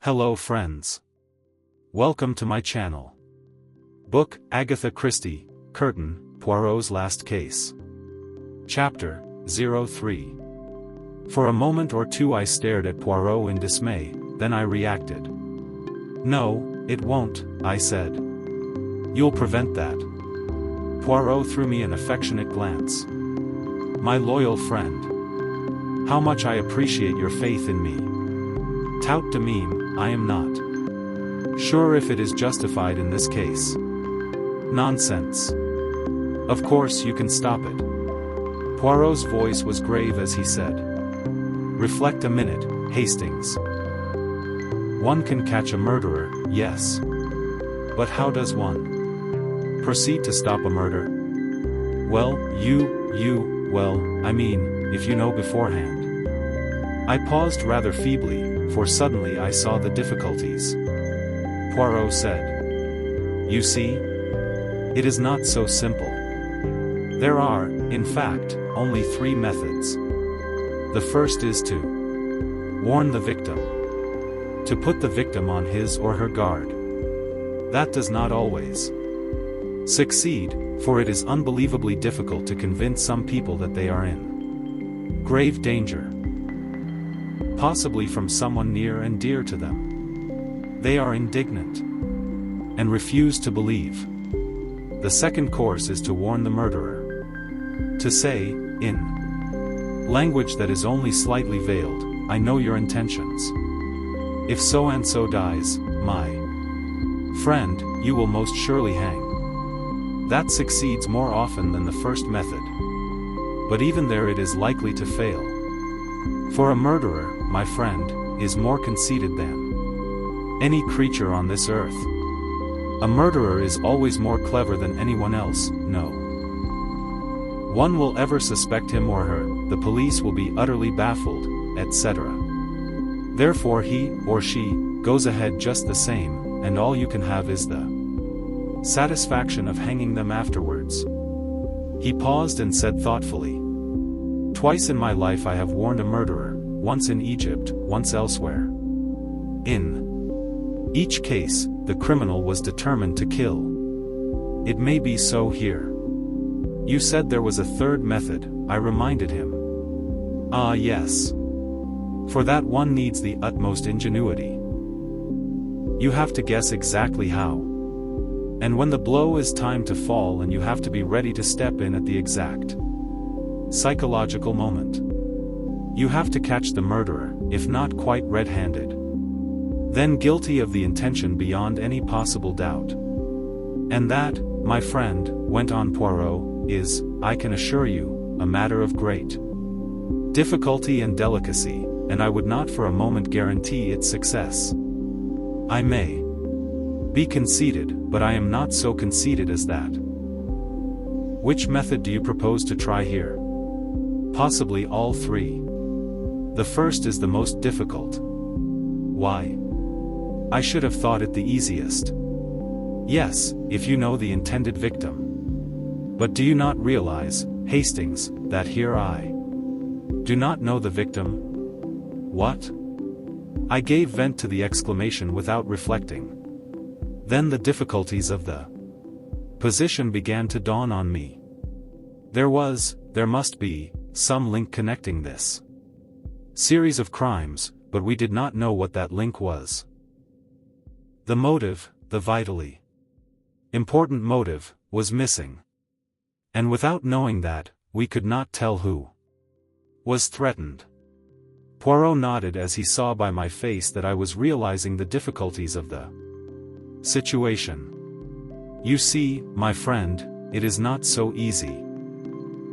Hello friends. Welcome to my channel. Book, Agatha Christie, Curtain, Poirot's Last Case. Chapter 03. For a moment or two I stared at Poirot in dismay, then I reacted. No, it won't, I said. You'll prevent that. Poirot threw me an affectionate glance. My loyal friend. How much I appreciate your faith in me. Tout de même, I am not sure if it is justified in this case. Nonsense. Of course you can stop it. Poirot's voice was grave as he said. Reflect a minute, Hastings. One can catch a murderer, yes. But how does one proceed to stop a murder? Well, I mean, if you know beforehand. I paused rather feebly, for suddenly I saw the difficulties. Poirot said. You see? It is not so simple. There are, in fact, only three methods. The first is to warn the victim. To put the victim on his or her guard. That does not always succeed, for it is unbelievably difficult to convince some people that they are in grave danger. Possibly from someone near and dear to them. They are indignant and refuse to believe. The second course is to warn the murderer. To say, in language that is only slightly veiled, I know your intentions. If so and so dies, my friend, you will most surely hang. That succeeds more often than the first method. But even there it is likely to fail. For a murderer, my friend, is more conceited than any creature on this earth. A murderer is always more clever than anyone else, no one will ever suspect him or her, the police will be utterly baffled, etc. Therefore he, or she, goes ahead just the same, and all you can have is the satisfaction of hanging them afterwards. He paused and said thoughtfully. Twice in my life I have warned a murderer, once in Egypt, once elsewhere. In each case, the criminal was determined to kill. It may be so here. You said there was a third method, I reminded him. Ah yes. For that one needs the utmost ingenuity. You have to guess exactly how. And when the blow is timed to fall and you have to be ready to step in at the exact psychological moment. You have to catch the murderer, if not quite red-handed. Then guilty of the intention beyond any possible doubt. And that, my friend, went on Poirot, is, I can assure you, a matter of great difficulty and delicacy, and I would not for a moment guarantee its success. I may be conceited, but I am not so conceited as that. Which method do you propose to try here? Possibly all three. The first is the most difficult. Why? I should have thought it the easiest. Yes, if you know the intended victim. But do you not realize, Hastings, that here I do not know the victim? What? I gave vent to the exclamation without reflecting. Then the difficulties of the position began to dawn on me. There must be, some link connecting this series of crimes, but we did not know what that link was. The motive, the vitally important motive, was missing. And without knowing that, we could not tell who was threatened. Poirot nodded as he saw by my face that I was realizing the difficulties of the situation. You see, my friend, it is not so easy.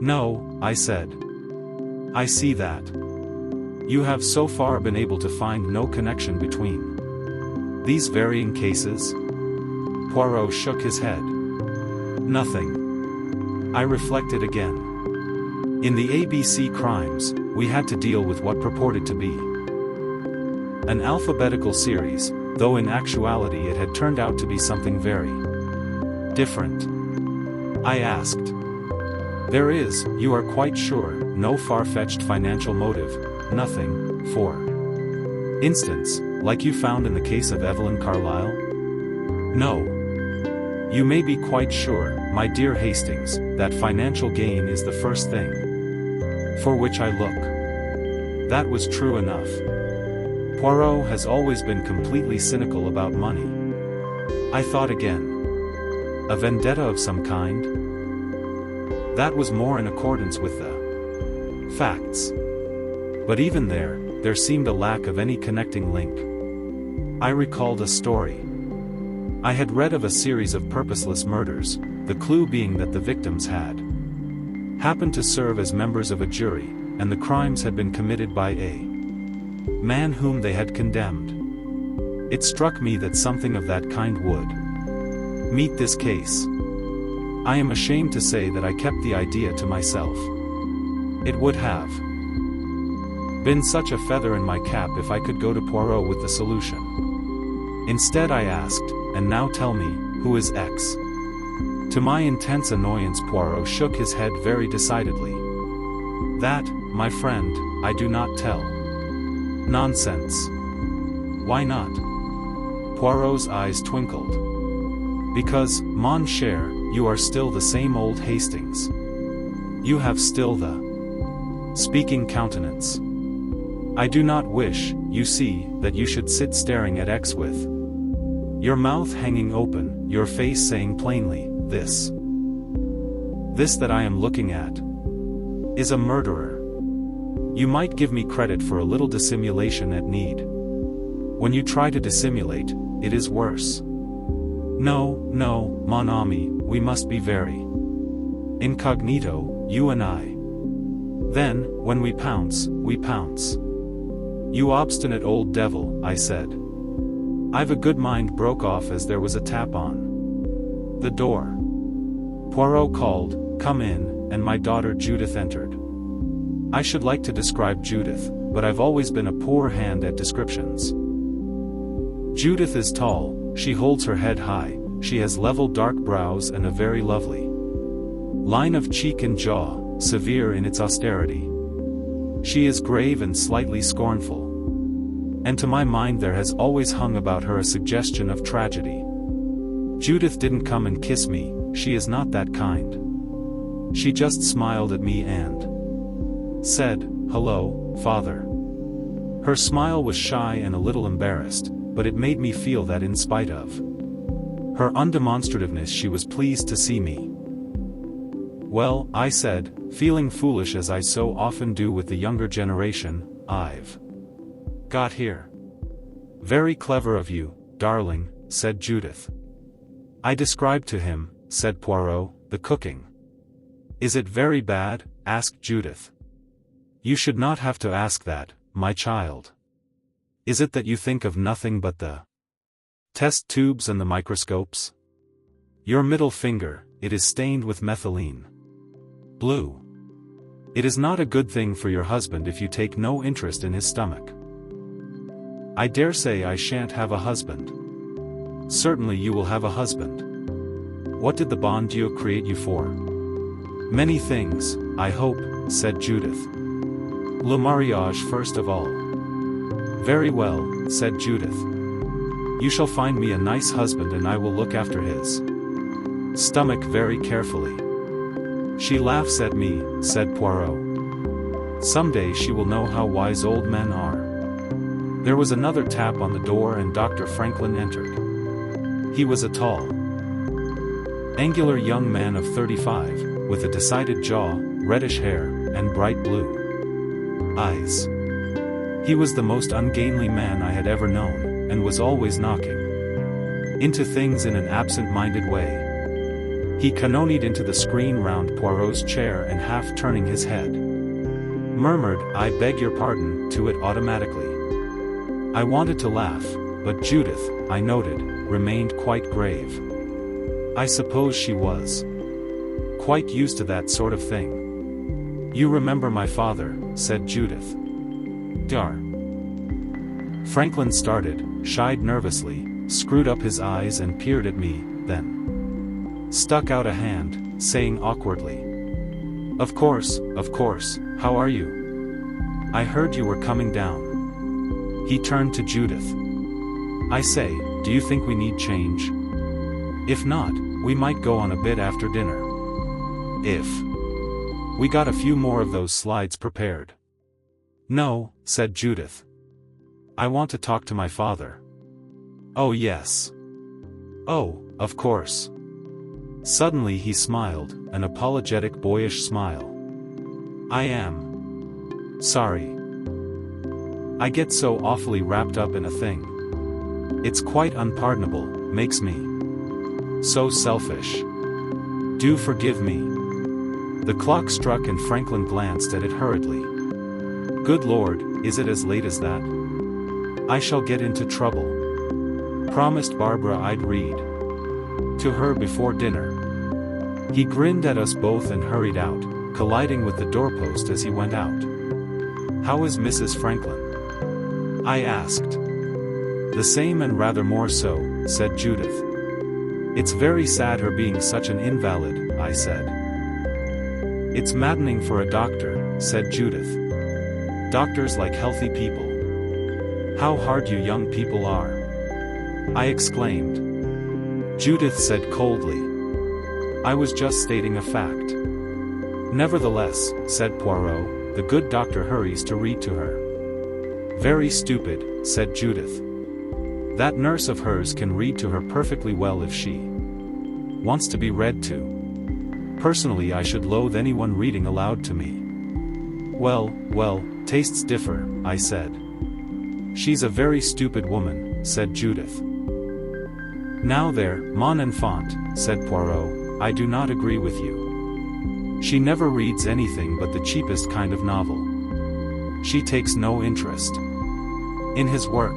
No, I said. I see that. You have so far been able to find no connection between these varying cases? Poirot shook his head. Nothing. I reflected again. In the ABC crimes, we had to deal with what purported to be an alphabetical series, though in actuality it had turned out to be something very different. I asked. There is, you are quite sure, no far-fetched financial motive, nothing, for instance, Like you found in the case of Evelyn Carlyle? No. You may be quite sure, my dear Hastings, that financial gain is the first thing for which I look. That was true enough. Poirot has always been completely cynical about money. I thought again. A vendetta of some kind? That was more in accordance with the facts. But even there seemed a lack of any connecting link. I recalled a story. I had read of a series of purposeless murders, the clue being that the victims had happened to serve as members of a jury, and the crimes had been committed by a man whom they had condemned. It struck me that something of that kind would meet this case. I am ashamed to say that I kept the idea to myself. It would have been such a feather in my cap if I could go to Poirot with the solution. Instead I asked, and now tell me, who is X? To my intense annoyance Poirot shook his head very decidedly. That, my friend, I do not tell. Nonsense. Why not? Poirot's eyes twinkled. Because, mon cher, you are still the same old Hastings. You have still the speaking countenance. I do not wish, you see, that you should sit staring at X with your mouth hanging open, your face saying plainly, this that I am looking at is a murderer. You might give me credit for a little dissimulation at need. When you try to dissimulate, it is worse. No, mon ami, we must be very incognito, you and I. Then, when we pounce, we pounce. You obstinate old devil, I said. I've a good mind broke off as there was a tap on the door. Poirot called, come in, and my daughter Judith entered. I should like to describe Judith, but I've always been a poor hand at descriptions. Judith is tall, she holds her head high, she has level dark brows and a very lovely line of cheek and jaw, severe in its austerity. She is grave and slightly scornful. And to my mind there has always hung about her a suggestion of tragedy. Judith didn't come and kiss me, she is not that kind. She just smiled at me and said, hello, father. Her smile was shy and a little embarrassed, but it made me feel that in spite of her undemonstrativeness she was pleased to see me. Well, I said, feeling foolish as I so often do with the younger generation, I've got here. Very clever of you, darling, said Judith. I described to him, said Poirot, the cooking. Is it very bad? Asked Judith. You should not have to ask that, my child. Is it that you think of nothing but the test tubes and the microscopes? Your middle finger, it is stained with methylene blue. It is not a good thing for your husband if you take no interest in his stomach. I dare say I shan't have a husband. Certainly you will have a husband. What did the bon Dieu create you for? Many things, I hope, said Judith. Le mariage first of all. Very well, said Judith. You shall find me a nice husband and I will look after his stomach very carefully. She laughs at me, said Poirot. Someday she will know how wise old men are. There was another tap on the door and Dr. Franklin entered. He was a tall, angular young man of 35, with a decided jaw, reddish hair, and bright blue eyes. He was the most ungainly man I had ever known, and was always knocking into things in an absent-minded way. He canonied into the screen round Poirot's chair and half turning his head, murmured, I beg your pardon, to it automatically. I wanted to laugh, but Judith, I noted, remained quite grave. I suppose she was quite used to that sort of thing. You remember my father, said Judith. Dar. Franklin started, shied nervously, screwed up his eyes and peered at me, then stuck out a hand, saying awkwardly, Of course, how are you? I heard you were coming down. He turned to Judith. I say, do you think we need change? If not, we might go on a bit after dinner. If we got a few more of those slides prepared. No, said Judith. I want to talk to my father. Oh yes. Oh, of course. Suddenly he smiled, an apologetic boyish smile. I am sorry. I get so awfully wrapped up in a thing. It's quite unpardonable, makes me so selfish. Do forgive me. The clock struck and Franklin glanced at it hurriedly. Good Lord, is it as late as that? I shall get into trouble. Promised Barbara I'd read to her before dinner. He grinned at us both and hurried out, colliding with the doorpost as he went out. How is Mrs. Franklin? I asked. The same and rather more so, said Judith. It's very sad her being such an invalid, I said. It's maddening for a doctor, said Judith. Doctors like healthy people. How hard you young people are. I exclaimed. Judith said coldly. I was just stating a fact. Nevertheless, said Poirot, the good doctor hurries to read to her. Very stupid, said Judith. That nurse of hers can read to her perfectly well if she wants to be read to. Personally, I should loathe anyone reading aloud to me. Well, tastes differ, I said. She's a very stupid woman, said Judith. Now there, mon enfant, said Poirot, I do not agree with you. She never reads anything but the cheapest kind of novel. She takes no interest in his work.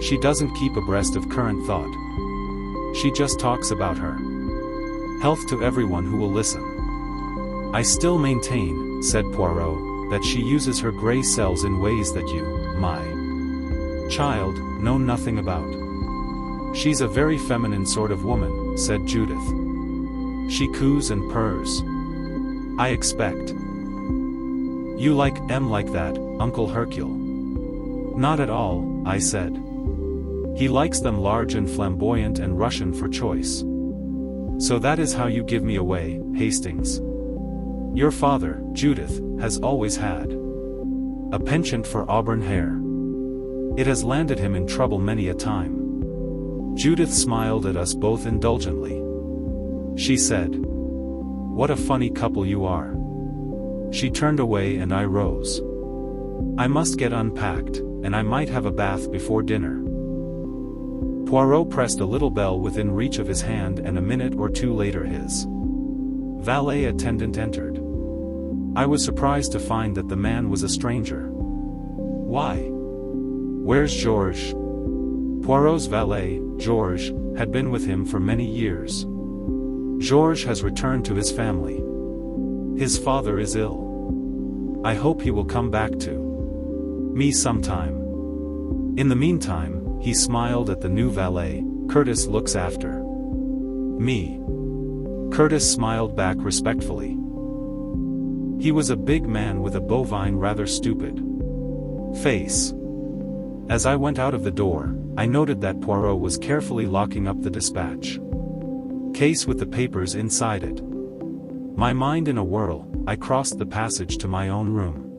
She doesn't keep abreast of current thought. She just talks about her health to everyone who will listen. I still maintain, said Poirot, that she uses her gray cells in ways that you, my child, know nothing about. She's a very feminine sort of woman, said Judith. She coos and purrs. I expect you like em like that, Uncle Hercule. Not at all, I said. He likes them large and flamboyant and Russian for choice. So that is how you give me away, Hastings. Your father, Judith, has always had a penchant for auburn hair. It has landed him in trouble many a time. Judith smiled at us both indulgently. She said, "What a funny couple you are." She turned away and I rose. I must get unpacked, and I might have a bath before dinner. Poirot pressed a little bell within reach of his hand, and a minute or two later his valet attendant entered. I was surprised to find that the man was a stranger. Why? Where's Georges? Poirot's valet, Georges, had been with him for many years. Georges has returned to his family. His father is ill. I hope he will come back to me sometime. In the meantime, he smiled at the new valet. Curtis looks after me. Curtis smiled back respectfully. He was a big man with a bovine, rather stupid face. As I went out of the door, I noted that Poirot was carefully locking up the dispatch case with the papers inside it. My mind in a whirl, I crossed the passage to my own room.